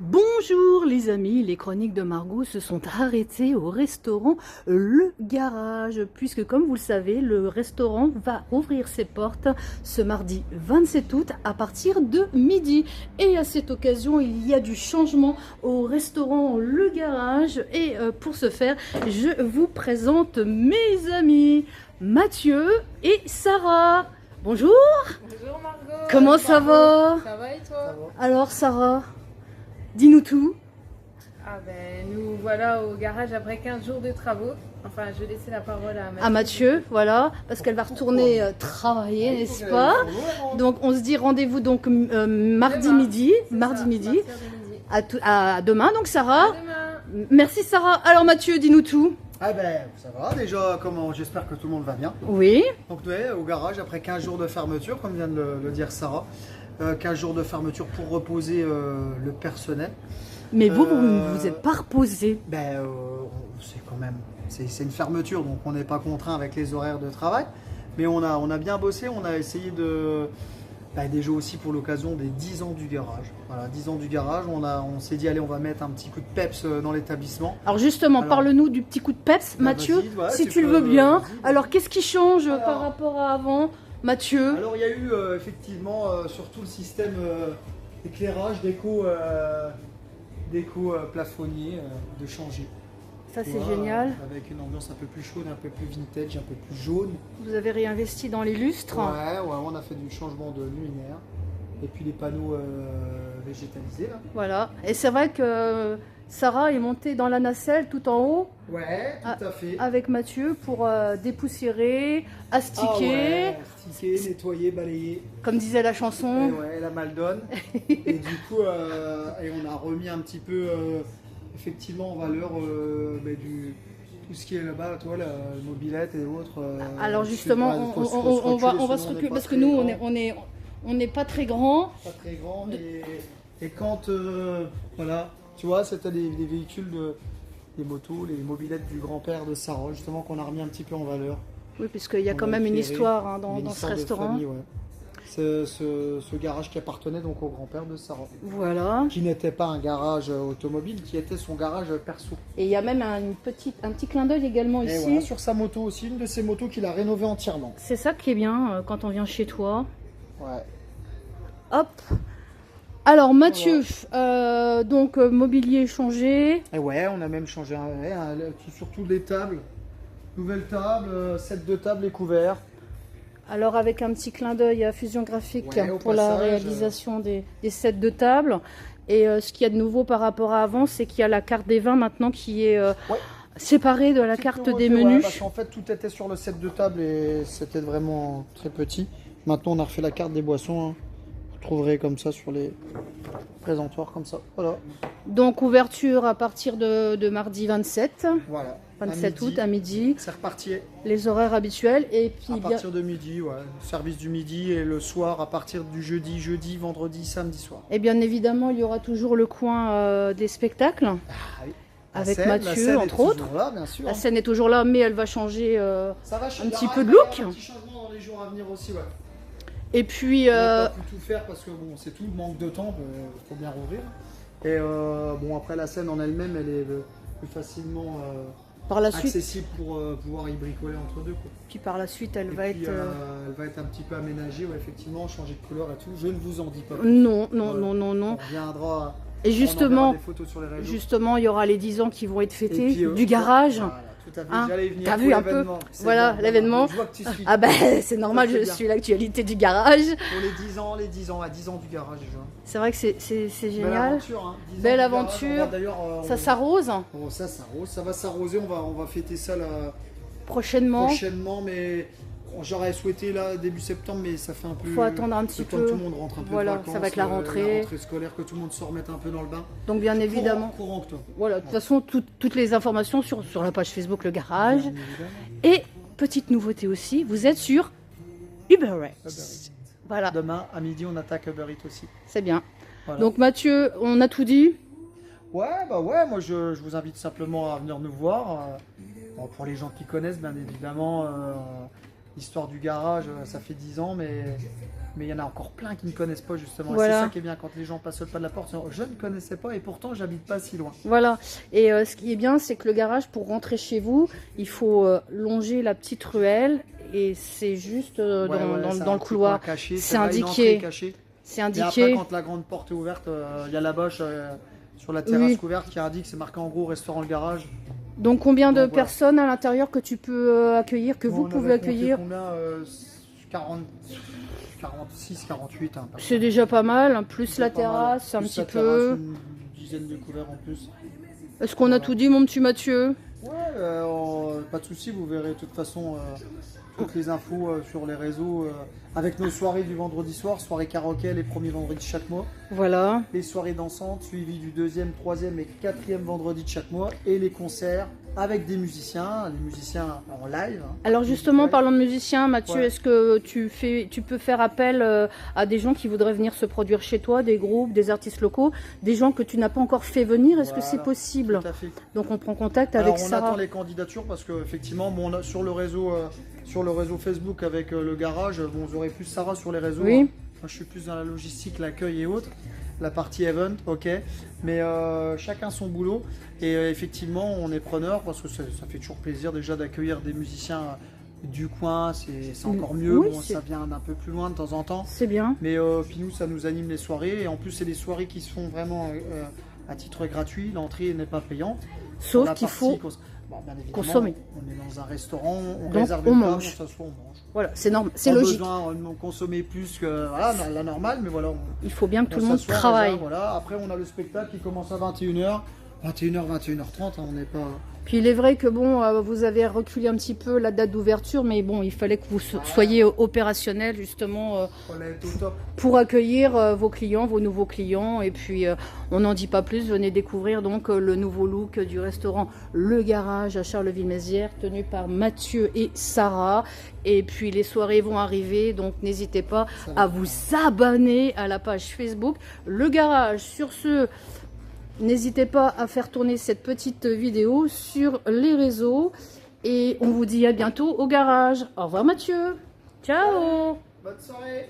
Bonjour les amis, les chroniques de Margot se sont arrêtées au restaurant Le Garage, puisque comme vous le savez, le restaurant va ouvrir ses portes ce mardi 27 août à partir de midi. Et à cette occasion, il y a du changement au restaurant Le Garage. Et pour ce faire, je vous présente mes amis Mathieu et Sarah. Bonjour. Bonjour Margot. Comment ça va? Ça va et toi? Alors Sarah, dis-nous tout. Ah ben nous voilà au garage après 15 jours de travaux. Enfin je vais laisser la parole à Mathieu. À Mathieu, voilà, parce qu'elle va retourner travailler, n'est-ce pas? Donc on se dit rendez-vous donc mardi Demain, midi, c'est mardi ça, midi, à partir de midi. à demain donc Sarah. À demain. Merci Sarah. Alors Mathieu, dis-nous tout. Ah ben ça va déjà, comment j'espère que tout le monde va bien. Oui, Donc ouais, au garage après 15 jours de fermeture, comme vient de le dire Sarah. 15 jours de fermeture pour reposer le personnel. mais vous ne vous êtes pas reposé. Ben c'est quand même, c'est une fermeture donc on n'est pas contraint avec les horaires de travail. Mais on a bien bossé, on a essayé de... déjà aussi pour l'occasion des 10 ans du garage. Voilà, 10 ans du garage, on s'est dit allez on va mettre un petit coup de peps dans l'établissement. Alors justement, Alors, parle-nous du petit coup de peps, bah, Mathieu, vas-y, voilà, si tu tu le peux, veux bien. vas-y. Alors qu'est-ce qui change Alors, par rapport à avant, Mathieu? Alors il y a eu effectivement sur tout le système éclairage, déco plafonnier de changer. Ça c'est Voilà, génial. Avec une ambiance un peu plus chaude, un peu plus vintage, un peu plus jaune. Vous avez réinvesti dans les lustres. Ouais, on a fait du changement de luminaire. Et puis les panneaux végétalisés là. Voilà. Et c'est vrai que Sarah est montée dans la nacelle tout en haut Ouais, tout à fait. avec Mathieu pour dépoussiérer, astiquer, Ah ouais, astiquer, nettoyer, balayer. comme disait la Et chanson. ouais, la mal donne. Et du coup, et on a remis un petit peu effectivement en valeur tout ce qui est là-bas, toi, la mobilette et autres. Alors justement, on va se reculer parce que nous, on n'est pas très grand. Pas très grand, et quand, voilà, tu vois, c'était des véhicules, des motos, les mobilettes du grand-père de Sarah, justement, qu'on a remis un petit peu en valeur. Oui, puisqu'il y a On quand a même une éclairé, histoire hein, une dans ce histoire de restaurant. famille, ouais. C'est ce garage qui appartenait donc au grand-père de Sarah. Voilà. Qui n'était pas un garage automobile, qui était son garage perso. Et il y a même un petit clin d'œil également Et ici. voilà, sur sa moto aussi, une de ses motos qu'il a rénovée entièrement. C'est ça qui est bien quand on vient chez toi. Ouais. Hop. Alors Mathieu, donc mobilier changé. Et ouais, on a même changé surtout les tables. Nouvelle table, set de table et couverts. Alors avec un petit clin d'œil à Fusion Graphique Ouais, au pour la passage, réalisation des sets de table. Et ce qu'il y a de nouveau par rapport à avant, c'est qu'il y a la carte des vins maintenant qui est séparée de la Petite carte nouveauté, des menus. ouais, parce qu'en fait, tout était sur le set de table et c'était vraiment très petit. Maintenant, on a refait la carte des boissons. Hein. Vous trouverez comme ça sur les présentoirs, comme ça. Voilà. Donc ouverture à partir de mardi 27, Voilà. 27 août à midi. C'est reparti. Les horaires habituels. Et puis À bien, partir de midi, ouais. Service du midi et le soir à partir du jeudi, vendredi, samedi soir. et bien évidemment, il y aura toujours le coin des spectacles. Ah oui. Avec La Mathieu, scène est entre toujours autres. Là, bien sûr. La scène est toujours là, mais elle va changer. Ça va, un petit peu de il y aura look. Un petit changement dans les jours à venir aussi, ouais. Et puis, On n'a pas pu tout faire parce que bon, c'est tout, manque de temps, il faut bien rouvrir. Et bon, après la scène en elle-même, elle est plus facilement par la suite, accessible pour pouvoir y bricoler entre deux. Quoi. puis par la suite, elle Et va puis, être. elle va être un petit peu aménagée, ouais, effectivement, changer de couleur et tout. Je ne vous en dis pas. Non, non, Voilà. non, non, On non. reviendra. Et On justement, enverra des photos sur les réseaux. justement, il y aura les 10 ans qui vont être Et fêtés puis, du garage. Voilà, tout à fait. Hein, J'allais y venir t'as pour vu un peu l'événement. C'est Voilà, bien, l'événement. Je vois que tu suis. Ah ben, c'est normal, Ça, c'est je bien. suis l'actualité du garage. Pour les 10 ans, à 10 ans du garage déjà. C'est vrai que c'est Belle génial. aventure, hein. 10 ans Belle du aventure. garage. On va d'ailleurs, Ça s'arrose bon, ça s'arrose, ça va s'arroser. On va fêter ça là, prochainement. prochainement, mais j'aurais souhaité là début septembre, mais ça fait un peu. Faut attendre un petit le temps peu. que tout le monde rentre un peu. Voilà, de vacances, ça va être la rentrée. scolaire, que tout le monde se remette un peu dans le bain. Donc bien évidemment. Courant octobre. Voilà, de toute façon, toutes les informations sur la page Facebook Le Garage. Bien évidemment. Et petite nouveauté aussi, vous êtes sur Uber Uber Eats. Eats. Voilà, Demain à midi, on attaque Uber Eats aussi. c'est bien. Voilà. Donc Mathieu, on a tout dit. Ouais, bah ouais, moi je vous invite simplement à venir nous voir. Bon, pour les gens qui connaissent, bien évidemment, l'histoire du garage, ça fait 10 ans, mais il y en a encore plein qui ne connaissent pas justement. Et Voilà. c'est ça qui est bien quand les gens passent le pas de la porte. Je ne connaissais pas et pourtant j'habite pas si loin. Voilà. Et ce qui est bien, c'est que le garage, pour rentrer chez vous, il faut longer la petite ruelle et c'est juste Ouais, ouais, c'est dans un le petit couloir. coin caché, C'est vrai, une entrée indiqué. cachée. C'est Et après, indiqué. quand la grande porte est ouverte, il y a la bâche sur la terrasse Oui. couverte qui indique, c'est marqué en gros restaurant le garage. Donc combien de Donc, voilà. personnes à l'intérieur que tu peux accueillir, que vous On pouvez avait compté accueillir? combien 40, 46, 48. Hein, C'est déjà pas mal, hein, plus c'est la pas mal. terrasse, un Plus petit la peu. terrasse, une dizaine de couverts en plus. Est-ce qu'on a Voilà. tout dit, mon petit Mathieu? Ouais, pas de souci, vous verrez de toute façon toutes les infos sur les réseaux avec nos soirées du vendredi soir, soirée karaoké les premiers vendredis de chaque mois, Voilà. les soirées dansantes suivies du deuxième, troisième et quatrième vendredi de chaque mois et les concerts avec des musiciens en live. Hein. Alors justement, Musicals. parlant de musiciens, Mathieu, Ouais. est-ce que tu peux faire appel à des gens qui voudraient venir se produire chez toi, des groupes, des artistes locaux, des gens que tu n'as pas encore fait venir? Est-ce que c'est Voilà, possible? Tout à fait. Donc on prend contact Alors, avec on Sarah. attend les candidatures parce que effectivement, bon, sur le réseau Facebook avec le garage, bon, vous aurez plus Sarah sur les réseaux. Oui. Hein. Moi, je suis plus dans la logistique, l'accueil et autres, la partie event, ok. Mais chacun son boulot et effectivement, on est preneur parce que ça fait toujours plaisir déjà d'accueillir des musiciens du coin. C'est encore mieux. Oui, Bon, ça vient d'un peu plus loin de temps en temps. C'est bien. Mais puis nous, ça nous anime les soirées et en plus, c'est des soirées qui se font vraiment à titre gratuit. L'entrée n'est pas payante. Sur Sauf la qu'il partie faut bon, bien évidemment, consommer. On est dans un restaurant, on Donc, réserve on une table, mange. on s'assoit, on mange. Voilà, c'est normal, c'est Pas logique. besoin de consommer plus que voilà, la normale, mais voilà. Il faut bien que tout le on monde s'assoit, on travaille. réserve, voilà. Après, on a le spectacle qui commence à 21h. 21h, 21h30, on n'est pas... Puis il est vrai que bon, vous avez reculé un petit peu la date d'ouverture, mais bon, il fallait que vous soyez opérationnel justement On est au top. pour accueillir vos clients, vos nouveaux clients. Et puis on n'en dit pas plus, venez découvrir donc le nouveau look du restaurant Le Garage à Charleville-Mézières, tenu par Mathieu et Sarah. Et puis les soirées vont arriver, donc n'hésitez pas Ça va à vous abonner à la page Facebook Le Garage. Sur ce, n'hésitez pas à faire tourner cette petite vidéo sur les réseaux. Et on vous dit à bientôt au garage. Au revoir Mathieu. Ciao. Bonne soirée.